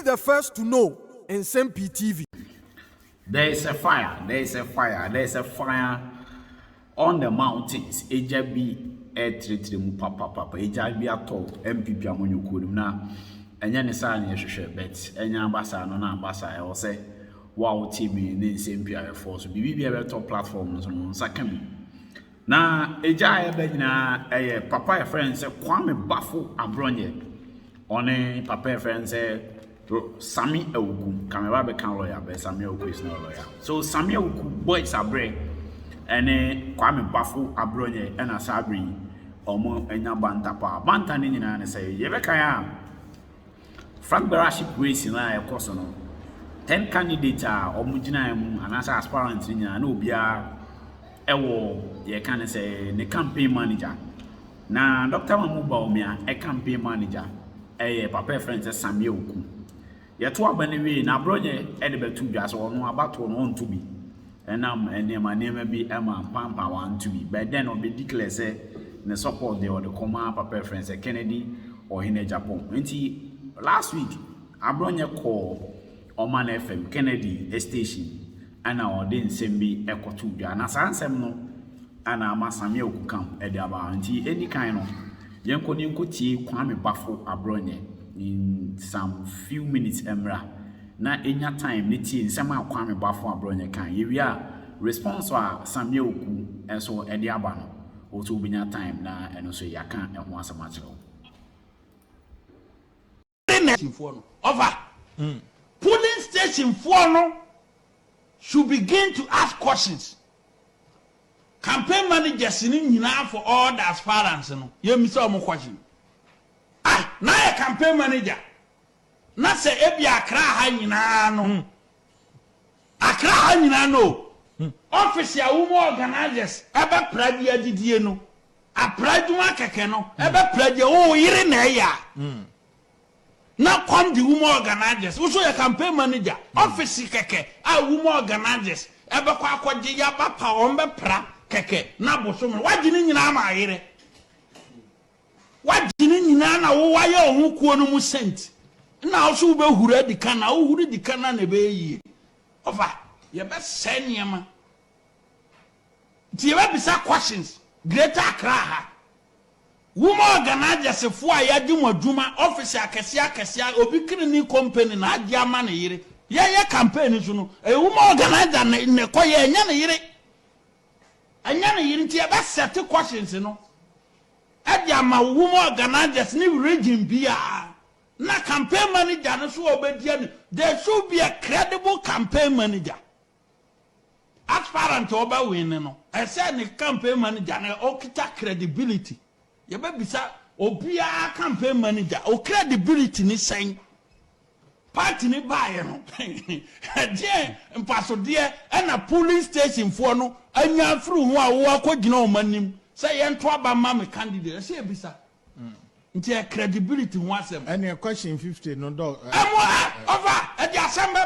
the first to know Nsem-Pii TV. There is a fire. There is a fire. There is a fire on the mountains. Ejabi etritrim papa. Ejabi ato MPP amonyuku na enya ne sa na hwehwe bet enya ambasa no na ambasa e wo se wow TV ne Nsem-Pii force bibi bia be top platform so no sakami na eja e be nyina eye papa e friend se Kwame Bafo Abronye one papa e friend se Sami Ewuku kamera be kan lawyer be Sami Ewuku is no lawyer so Sami Ewuku boys abre ene Kwame Bafo Abronye ena sabri omo enya banta ni nyina ne se ye be kan ya Frank Baraship race na e koso no 10 candidates are omugina mu anasa aspirant nyina na obia ewo ye kan say the campaign manager na Dr. Mamuba Omia campaign manager papa friend say Sami Ewuku ye to abane we na broje e de betu dwa so no abato no on to bi enam enema bi ema pampa wan to bi but then obi declare say the support the command papa friend say Kennedy or in Japan nti last week abronye call Oman FM Kennedy station ana odi Nsem-Pii ekotu dwa na sansem no ana ama Sami Ewuku kam e de aba nti any kind no yenkoni nkotie Kwame Bafo Abronye in some few minutes emra na enya time ne tie nsem a Kwame Bafo Abronye kan yewia response a Sami Ewuku enso e de aba no o to binya time na eno so yaka e ho asama kire over polling station 4 no should begin to ask questions. Campaign managers in for all the aspirants no you miss all more question. Now a campaign manager not say ebi akra ha nyina no akra ha nyina no office ya wo organizers ebe pradia didie no a praduma keke no ebe pradia wo yire na ya now come the woman organizers. Also a campaign manager. Office keke. A woman organizers. Ebe kwa kwaje ya papa ombe pra keke. Na bosomo. Wajini nyina ma yire. Wajini nyina na wo waye ohun kuo no mu sent. Na also be hura di kana. Wo hura di kana na be yie. Ofa. Ye be seniama. Ti ye be bisa questions. Greater Accra ha. Woman organizers for a yadimo juma officer kesia obi kini company na adia ma na yire ye campaign so no e woman organizer ne koye enya na yire nti e be set questions no adia ma woman organizers ni region bia na campaign manager no so obedia ni there should be a credible campaign manager aspirant oba win no I said the campaign manager na okita credibility. You better say, Obia campaign manager, or credibility ni saying party ni buy no. Dear and Pastor dear, and a police station for no, and you are through who are quite no money. Say, and trouble mammy candidate. Say, Bisa. Dear credibility wants them. And your question 50, no dog. Over at the assembly.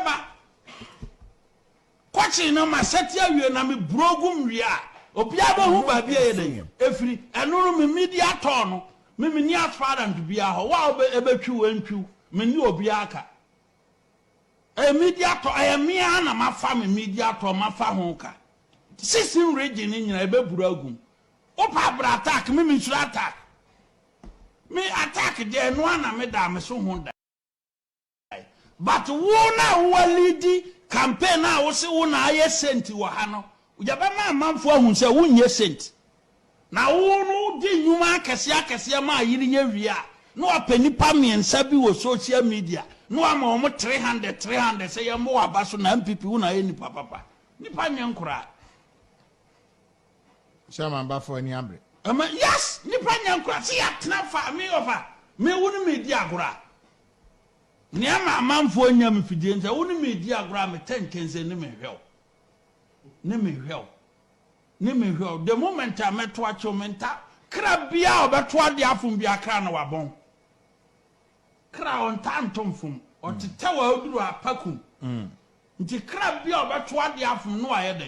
Question no, my set here, you and I'm broken. We are. Obiaba hu ba bia yeden efiri eno no me media to no me ni aspirant bia ho wa ebetwi wantwi me ni obiaka media to me na mafa me media to mafa ho ka system region ni nyina ebeburu agum opa bra attack me should attack me attack there no na me da me so ho da but wo na wo lead campaign na wo se wo na aye senti wo ha no Yabama manfo ahun se wunye sent na wo no di nyuma akese ma yiri nya wia no apanipa miensa bi wo social media no ama o 300 say ye mo abaso na MPP wo na ye nipa papa nipa nyankura Chairman Bafo ni abre yes nipa nyankura see atna fa me over me wonu media agora ni ama manfo nya mfidie nta wonu media agora me tenkense ni me hwel Nemi hell. The moment I met what you meant, crabia about what the afum be a crown or a bone. Crown tantum fum, or to tell you a pacum. The crabia about what the afum no I had.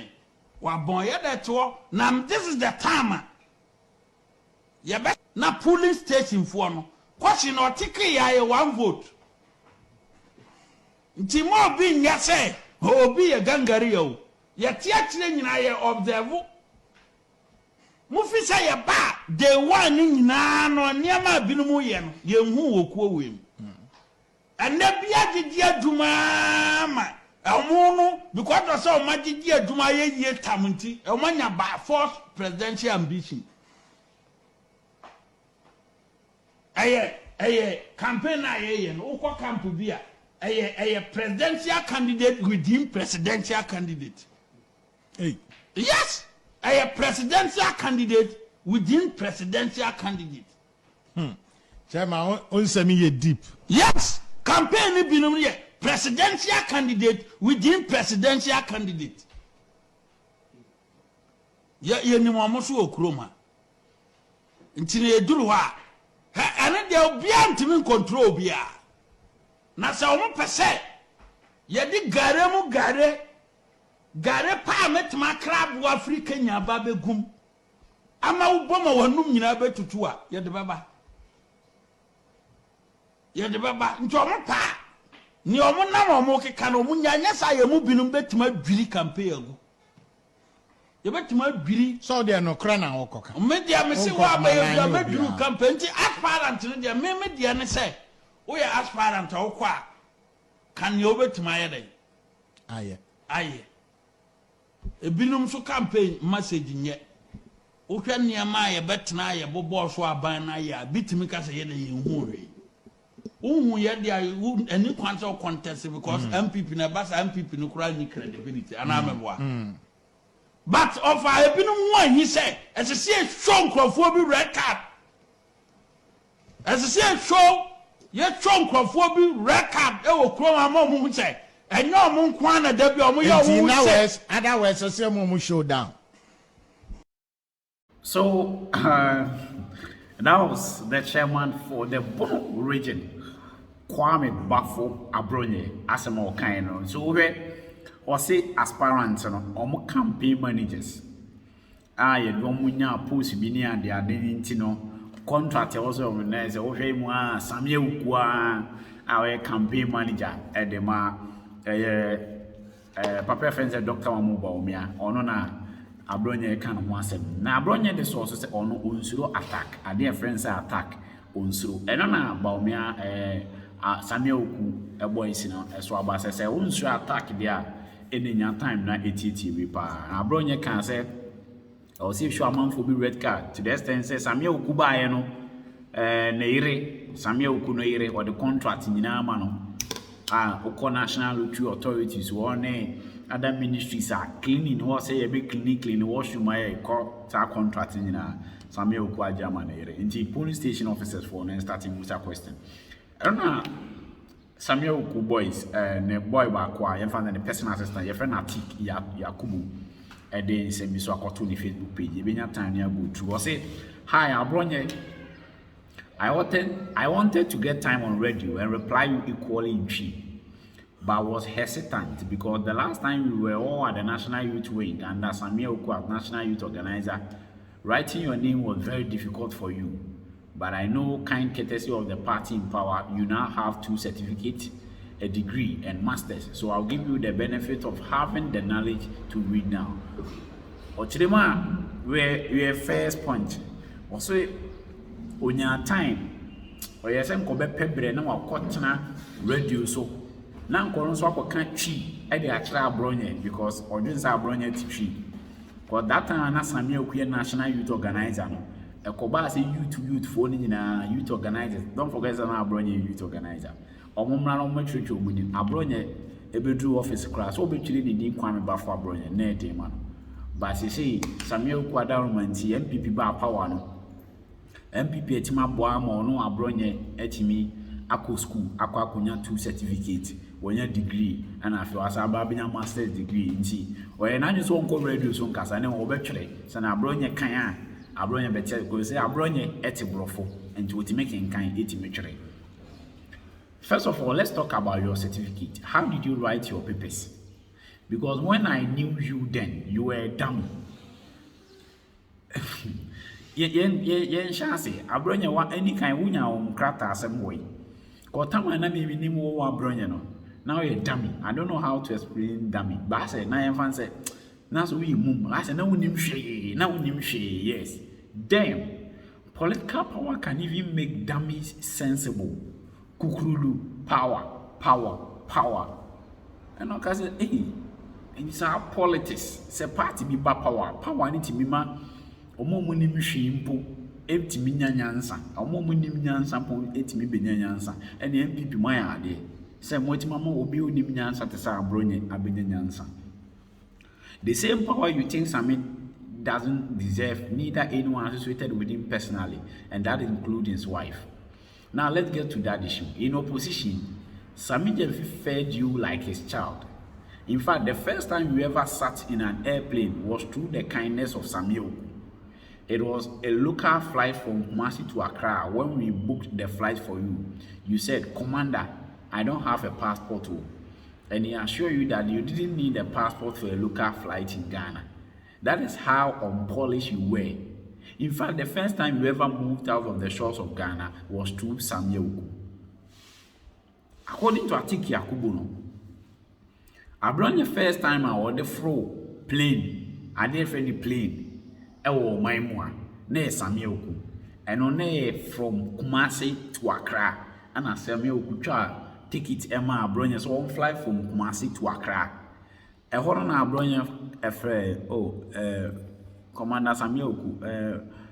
What boy at to now this is the time. Ya bet na polling station for no. Question or ticket I one vote. nti mo bi nya say obi ye gangari yo ye tiatire nyina ye observe mo fi say ye ba day one nyina no niam abinum ye no ye hu wokuo wem anabi agidi aduma ma emu no because of so magidi aduma ye tamunti e mo nya ba force presidential ambition aye campaign aye no ukwa camp bia aye presidential candidate within presidential candidate. Hey. Yes, aye presidential candidate within presidential candidate. Chairman, Nsem-Pii deep. Yes, campaign binum ye presidential candidate within presidential candidate. Ye ni mo amoso okroma. Ntine eduru ha. Ane de obia ntimi control bia. Na se omo pese ye di gare mu gare pa metima crab wa Africa nya ba begum. Ama uboma wanum nyina betutu a ye de baba. Ye de baba nti omo pa ni omo na omo keka na omo nya nya sa ye mu binum betima dwiri campaign agu. Ye betima dwiri So there no kra na okoka. media me se wa ba ye beduru campaign ti aspirant ne dia me media ne say we aspirant okwa kan ye obetima ye dey aye ebinum so campaign message nye wohwe niam ye betena ye bobo so aban na ye bitimi ka say ye dey hu hwe uhu ye dia any kwanso contest because MPP na basa MPP no kura ni credibility ana meboa but of ebinum one he say as see show nkrofo bi red card as see show ye show nkrofo bi red card e wo kro ma mo say enyo mo nkwa na da bi o mo ye wo say otherwise so say mo showdown. So that was the chairman for the Boadu region, Kwame Bafo Abronye, Asemo Kaino. So we say aspirants or campaign managers. You don't post be near the identity contract also organize okay Samuel Ukwa our campaign manager at the papa friends Dr. Wamuba Omia or na Abronye can one na Abronye the source say on unsuro attack a dear friends attack unsuro and na Baumia Samuel Uku a boy so about say unsuro attack there in your time na ATT pa Abronye can say or see if you amount for be red card to the extent say Samuel Uku ba no neire Samuel Uku neire or the contract in ma no oko national lottery authorities one other ministries are cleaning or say a big clean wash my contract in Samuel Uku German neire into police station officers for starting with a question. I don't know Samuel Uku boys ne boy ba kwa ye fan the personal assistant ye friend Atik Yakubu and then send me so akoto ni Facebook page. You been time near go through. I say, hi, Abronye. I wanted to get time on radio and reply you equally in tree, but I was hesitant because the last time we were all at the National Youth Wing under Samuel Uku, National Youth Organizer, writing your name was very difficult for you. But I know, kind courtesy of the party in power, you now have 2 certificates, a degree and masters, so I'll give you the benefit of having the knowledge to read now. Ochirema, we first point. Also, on your time, or yes, I'm going to pebre na wakotna radio so. Now, Koronso can't cheat at the actual Abronye because audience are Abronye to cheat. Because that time, Samuel Uku National Youth Organizer. A Koba say youth phone in a youth organizer. Don't forget that Abronye youth organizer. Omumra no matric omuni Abronye ebedru office class obetwire ne din Kwame Bafo Abronye na edema no ba say Samuel Uku Adaromanti MPP ba power no MPP etima boa ma no Abronye etimi akọ school akọ akonya 2 certificate wonya degree and afi wasa ba benya master's degree nti oye na nso onko radio so nkasa ne obetwire se na Abronye kan a Abronye bete go say Abronye etibrofo nti otimeke kan etimetwire. First of all, let's talk about your certificate. How did you write your papers? Because when I knew you then, you were dumb. Yen chance, Abronye wa any kind wunya krata asem way. Ko tama na me ni mo wa Abronye no. Now you're dummy. I don't know how to explain dummy. But I said, now your fan said, that's we move. I said, now we need share. Now we need share. Yes. Damn. Political power can even make dummies sensible. Kukurulu. Power. And I can say, hey, it's our politics. Say party be bad power. Power need to be ma. Omo muni mshimpo. Empty minya nyansa. Omo muni nyansa po empty mi benya nyansa. And the MPP my ade. Say moti mama obi onim nyansa te sa abronye abenya nyansa. The same power you think Sami doesn't deserve, neither anyone associated with him personally, and that includes his wife. Now let's get to that issue. In opposition, Sami Gyamfi fed you like his child. In fact, the first time you ever sat in an airplane was through the kindness of Sami Oku. It was a local flight from Kumasi to Accra. When we booked the flight for you, you said, "Commander, I don't have a passport." And he assured you that you didn't need a passport for a local flight in Ghana. That is how unpolished you were. In fact, the first time you ever moved out of the shores of Ghana was through Sami Oku. According to Atiki Yakubu, Abronye first time I ordered the plane, I didn't find the plane. Ewo Maimwa, ne Sami Oku. And on from Kumasi to Accra, and a Sami Oku ticket Emma Abronye so on fly from Kumasi to Accra. A horror na Abronye a friend, Commander Sami Oku,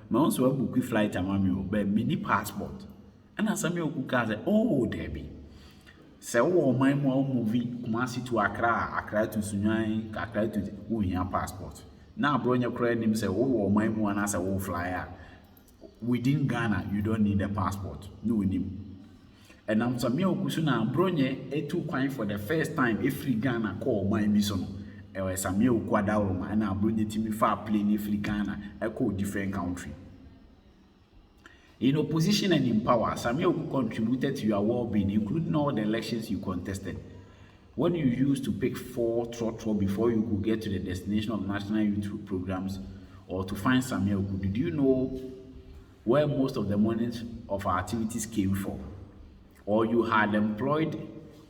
my own so book flight amamio, but mini passport. And as Sami Oku said, "Oh, Debbie. So, my movie Kumasi to Accra to Sunyai, Accra to Uya passport. Now, Abronye credit him say, "Oh, my one as a whole flyer. Within Ghana, you don't need a passport. No, him." And I'm Sami Oku suna Abronye etu kwine for the first time every Ghana call my bisono. Ewe Sami Oku adawroma and Abronye timi fa plane every Ghana echo different country. In opposition and in power, Sami Oku contributed to your well-being, including all the elections you contested. When you used to pick 4 trotro before you could get to the destination of national youth programs or to find Sami Oku, did you know where most of the money of our activities came from? Or you had employed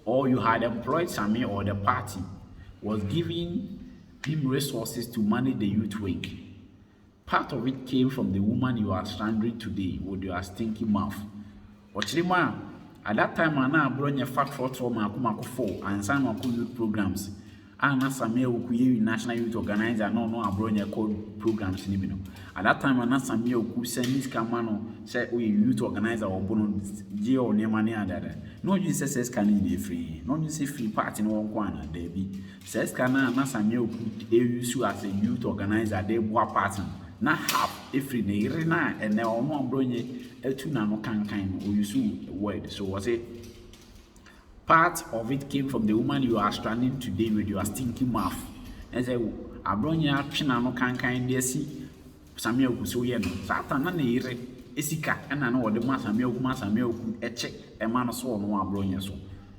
Sami, or the party was giving him resources to manage the youth wing. Part of it came from the woman you are stranded today with your stinky mouth. Ochilima, at that time, I now brought your fat for trauma and some of youth programs. Ana Sami Oku National Youth Organizer no abronya code programs ni bino. At that time Ana Sami Oku send this kamano say we youth organizer or bono je o ne mani adada. No you say can be free. No you say free party no kwana there be. Says can Ana Sami Oku use as a youth organizer dey boa party. Na half if free ne na and na omo abronye etu na no kan o use word. So was it part of it came from the woman you are stranding today with your stinky mouth. And say, Abronya China no can there see Sami Oku so ye no. Satan na ire esika and I know the man Sami Oku check a man so no Abronya so.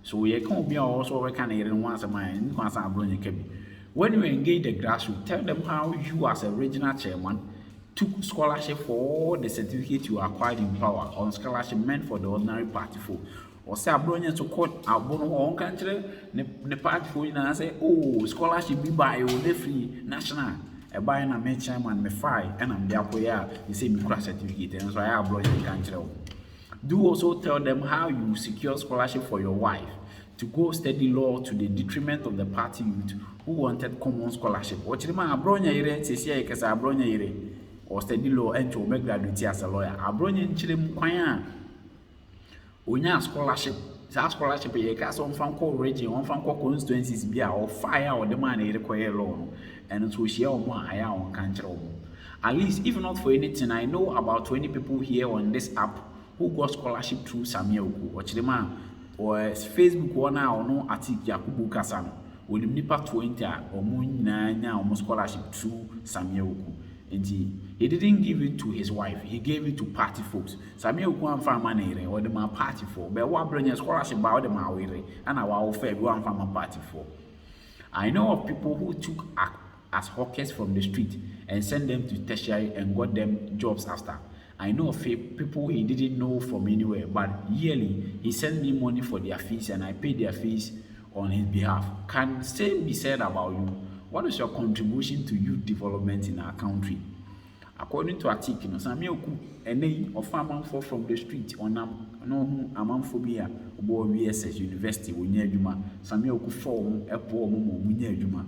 So ye can be also we can hear once a man once Abronya kebi. When you engage the grassroots, tell them how you as a regional chairman took scholarship for all the certificate you acquired in power on scholarship meant for the ordinary party folk. Or say Abronya to court abono on country ne party for you say oh scholarship be buy o dey free national e buy na me chairman me fine and am there for ya you say me crash certificate and so I Abronya country. Do also tell them how you secure scholarship for your wife to go study law to the detriment of the party youth who wanted common scholarship. What you man Abronya ire say say kesa Abronya ire or study law and to make graduate as a lawyer. Abronya nchire mkwan Onya scholarship, that scholarship ye ka so mfa nko region, mfa nko constituencies bia or fire or the man require law. And so share on aya on country. At least if not for anything, I know about 20 people here on this app who got scholarship through Sami Oku. Ochilema or Facebook one or no Atiki Yakubu Kasano. Will nipa 20 or nyina or scholarship through Sami Oku. He didn't give it to his wife, he gave it to party folks. Sami Oku and money or the man party for, but what bring a scholarship about the Mawire and our fair one from a party for. I know of people who took as hawkers from the street and sent them to tertiary and got them jobs after. I know of people he didn't know from anywhere, but yearly he sent me money for their fees and I paid their fees on his behalf. Can same be said about you? What is your contribution to youth development in our country? According to article, no, Sammy Oku, of Amanfo from the street on no Amanphobia, or VSS University, Winya Juma, Sammy Oku form a poor Momo, Winya Juma,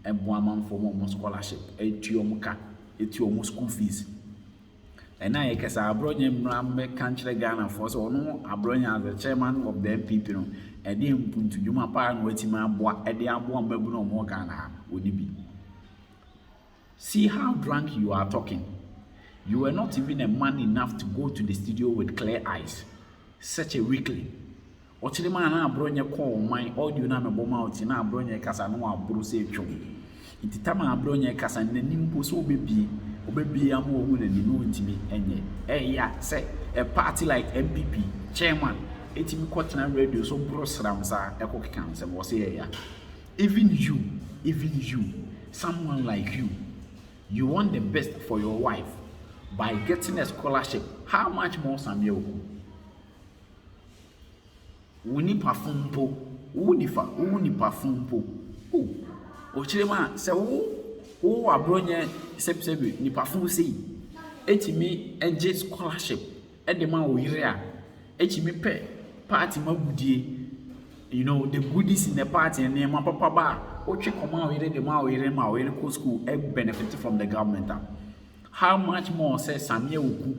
a Boaman for more scholarship, a Tiomuka, a Tiomo school fees. And I guess I brought him Rambe country Ghana for so no, I brought him as the chairman of the MPP, and then put to Juma Pan waiting my boy at the Abuan Bebuno more Ghana, would it be? See how drunk you are talking. You were not even a man enough to go to the studio with clear eyes. Such a weakling. What the man I brought your call my audio na me bomb out in a bronye casa no a bruce chum. It tama bronye casa and the nimpo so baby, a more woman and you know to me, and yeah, say a party like MPP, chairman, 18 quarter radio so bros ramsa, a cook cancer was here. Even you, someone like you want the best for your wife by getting a scholarship. How much more Samuel? Uni perfume po, uni perfume po. Ochilema se wo abronye sebi ni perfume sei. Etimi enje scholarship. Edema wo yire a. Etimi pe party magudie. You know the goodies in the party and my papa ba. Ochi koma wo yire de ma wo yire ko school e benefit from the government. How much more says Samuel Oku?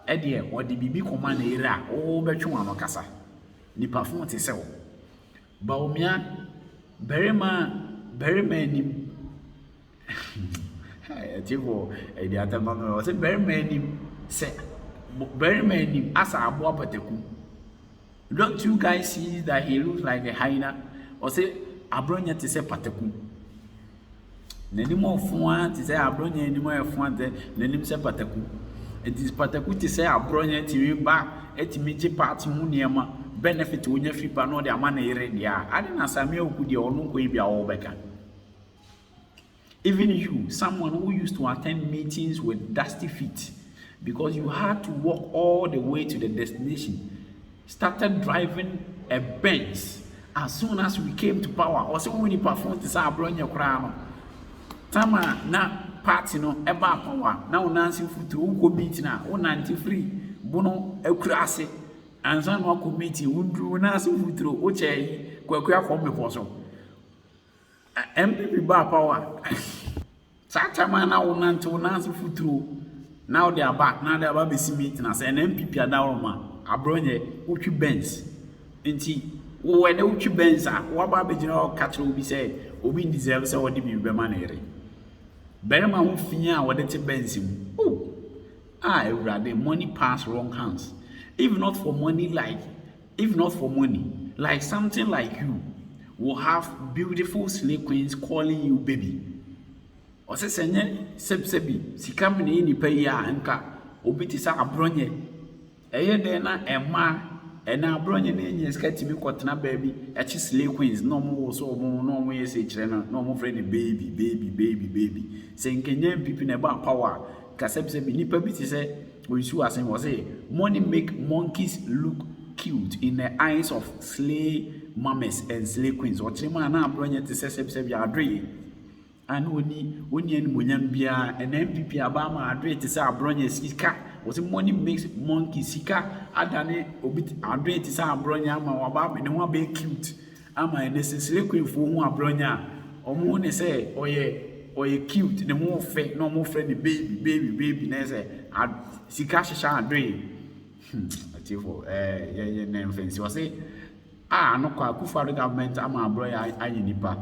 Edie or the bibi koma na yire a o betwe ano kasa. Ni perfume te sell. Baumia berema ni Tivo the other man was very many say very many as a boa pateku. Don't you guys see that he looks like a hyena or say abronya to say pateku? Nani more fun to say abronya any more fun than him say pateku. It is pateku to say abronya to back at me party muniama. Benefit when you free no the man area. I didn't Samuel could you no go be all back. Even you, someone who used to attend meetings with dusty feet because you had to walk all the way to the destination, started driving a Benz as soon as we came to power. Or so when you performed this abroad your crown. Tama na party no eba power. Now Nancy Futu go meet na 93 bono ekrase. And some more committee wundru na so futuro o chei kwakua come for so MPP ba power satama na wonanto na so futuro now they are back now they are be meeting na say MPP adawoma abronye utwi benz nti wo de utwi benz a wo ba be gina o catch obi say obi deserve say wo de bi be ma na ere berema ho fia a wo de te benz mu everybody money pass wrong hands. If not for money, like something like you will have beautiful slave queens calling you baby. Or say sebi sikamini ni pe ya anka obi ti sa abronye. Eye de na ema na abronye na enye skati bi kwotena baby echi slave queens no mo so mo no mo yese kire no mo friend baby. Say nkenya pipi na ba power ka sebi nipa bi ti say we was saying money make monkeys look cute in the eyes of slave mamas and slave queens. Or chima na bronya to say ya adre. And oni munyam bia and MPP abama adre to say bronya sika. Was money makes monkeys sika adane obit adre to say bronya ma waba me no be cute. Ama and slave queen for who bronya. Omo ne say oye cute the more fake no more friend baby na say sika shisha adre atifo ye name fancy was say no kwa Akufo government ama abroya ayinipa.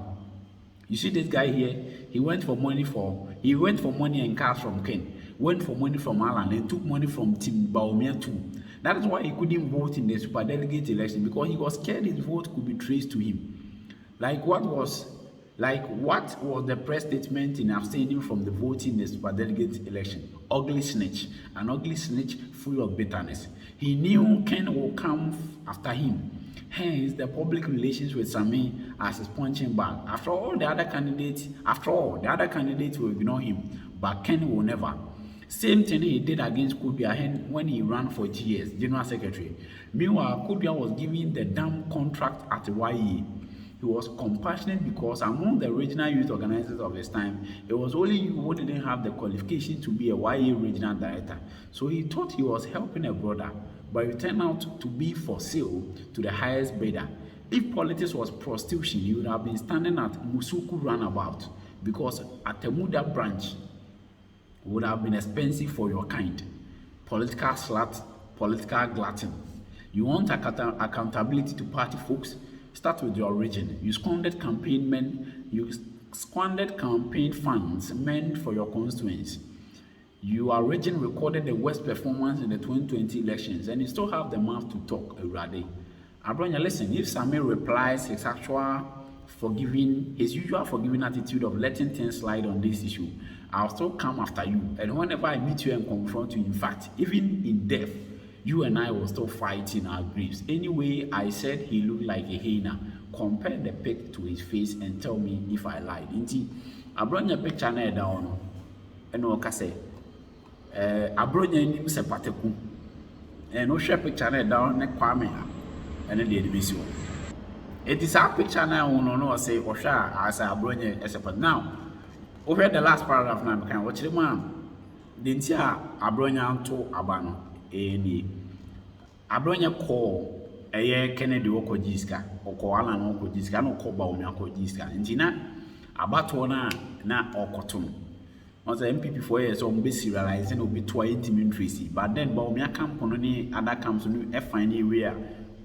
You see this guy here, he went for money and cars from Ken, went for money from Alan and took money from Tim Baumia too. That is why he couldn't vote in the superdelegate election, because he was scared his vote could be traced to him. What was the press statement in abstaining from the voting in the superdelegate election? Ugly snitch, an ugly snitch full of bitterness. He knew Ken will come after him. Hence, the public relations with Sami as his punching bag. After all, the other candidates will ignore him, but Ken will never. Same thing he did against Kudia when he ran for GS, General Secretary. Meanwhile, Kudia was given the damn contract at YE. He was compassionate because among the regional youth organizers of his time, it was only you who didn't have the qualification to be a YA regional director. So he thought he was helping a brother, but it turned out to be for sale to the highest bidder. If politics was prostitution, he would have been standing at Musuku roundabout, because at Temuda branch would have been expensive for your kind. Political slut, political glutton. You want accountability to party folks? Start with your origin. You squandered campaign funds meant for your constituents. Your origin recorded the worst performance in the 2020 elections, and you still have the mouth to talk, Erade. Abronya, listen, if Samir replies his usual forgiving attitude of letting things slide on this issue, I'll still come after you. And whenever I meet you and confront you, in fact, even in death, you and I will still fight in our graves. Anyway, I said he looked like a hyena. Compare the pic to his face and tell me if I lied. Inti, Abronya picture na down. And no say, Abronya nim se pateku. And no share picture na down ne kwame. And then the admission. It is our picture now. No say Osha as Abronya as a but now. Over the last paragraph now, can watch the man. Didn't see Abronya to Abano. Any Abronya call a year Kennedy Oko Jiska, or Koala no Jiska, no Koba Oko Jiska, and Gina Abatona na Okotum. On the MPP 4 years on base realizing will be 20 Tracy, but then Baumia camp on any other camps on a fine area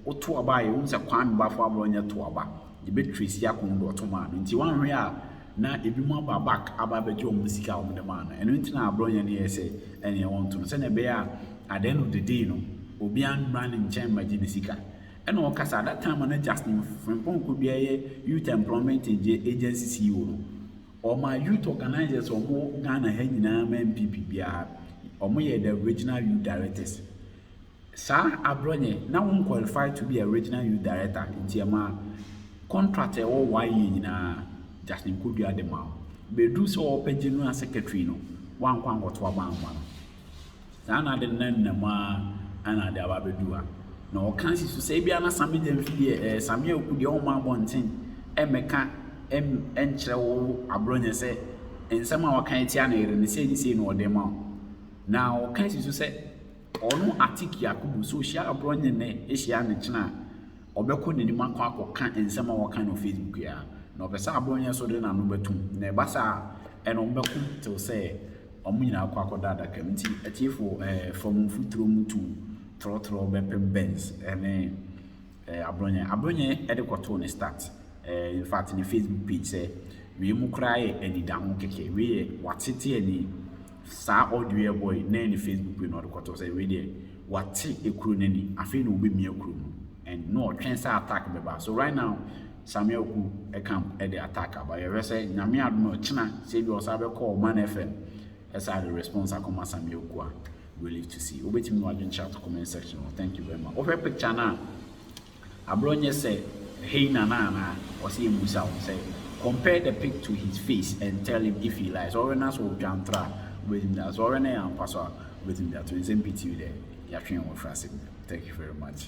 or to a buy owns a quan buffer Abronya to Aba, the bit Tracy Yakundo to man, into one real. Na ebi mo aba back aba beje o musika o de man eno ntina Abronya ne yese ene won to se na be a at the end of the day no obi an man nchen maji ne sika eno o kasa that time na Justin Frimpong could be a youth employment agency CEO no or my youth organizers or mo Ghana ha nyina ma MPP bia or mo ye the regional youth directors sa Abronya na won qualify to be a regional youth director ntiama contractor or YE nyina Justin could be at the mouth. Be do so open general secretary no one got to a man. Sana the Nema and the Ababedua. No, can't you say be an assembly them fear Samuel could your man one thing. Emeka Enchel Abronya say, and some of our kind and the say no demo. Now, can't you say, or no Atiki Yakubu, so she Abronya ne, Asian China, or Becon in the Manquaco can and some of our kind of Facebook. Yeah. No besa Abronya so de na no betum na basa e no beku till say omu nyina akwa akoda da kamti atiefo from futuro mutu trotro bepem Benz ene Abronya e de kwato ne start in fact in Facebook page say we mu krae eni da ho keke we watete ani sa audio boy na ni Facebook page no de kwato say we de wate ekuru nani afi no obi mi ekuru and no transfer attack beba so right now Samuel Ku a camp at the attacker, but you say, Namia no China, say you also call Man FM. As I the response, I come Samuel Ku. We live to see. Obey me, watching chat comment section. Thank you very much. Over picture now. Abronya say, hey, Nana, or see Musa say, compare the pic to his face and tell him if he lies. Or else will Jantra with him. That's or and Pastor with him. That Nsem-Pii there. You're with Francis. Thank you very much.